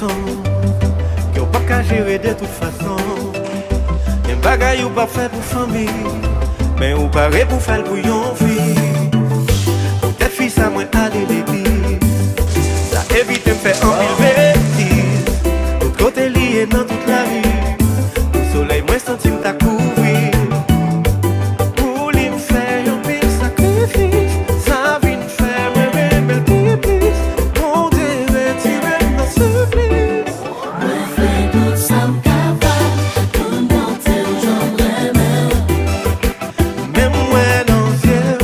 garçon qui pas qu'à gérer de toute façon. Y'a un bagay ou pas fait pour famille, mais ou paraît pour faire pour yon fille. Peut-être fille ça moins aller l'église, ça évite de faire en mille bêtises. L'autre côté lié dans toute la vie, le soleil moins centime t'a couvrir. Pour lui me faire un pire sacrifice, ça vient me faire un bel pipis. Mon Dieu, retiré dans ce supplice. Ouais, fais tout ça m'cavale, tout le monde t'est aujourd'hui même. Même moi dans le ciel,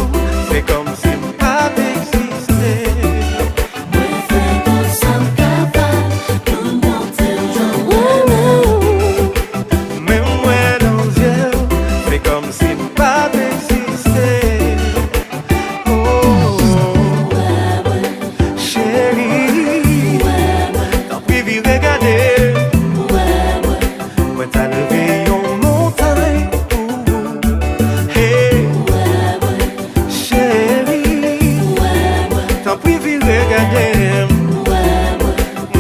c'est comme si pas d'exister. Ouais, fais tout ça m'cavale, tout le monde t'est aujourd'hui même. Même moi dans le ciel, c'est comme si pas d'exister. Oh, chérie, t'en prie, viens regarder. Moi t'as levé une montagne. Hey, chérie, t'en prie, viens regarder.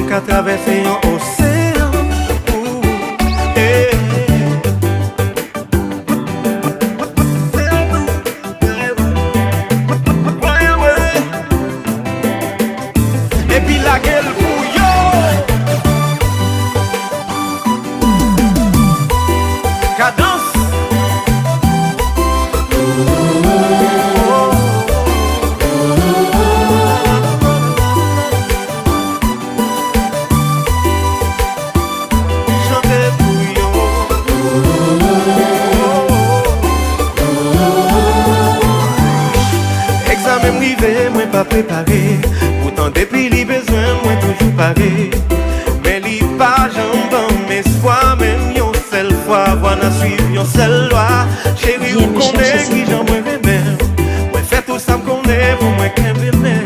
Qu'à traverser un océan. Hey. Et puis la gueule pour yo. Cadence. Chanter pour yo. Examen privé, moi pas préparé. Pourtant depuis les besoins, moi toujours paré. Mais li pas jambon, mais espoir même yon seule fois. Voilà suivre yon seule loi. Chérie, Viens vous me chercher, connaissez s'il qui te j'en moi même. Moi fait tout ça me connaît pour moi qu'un bien.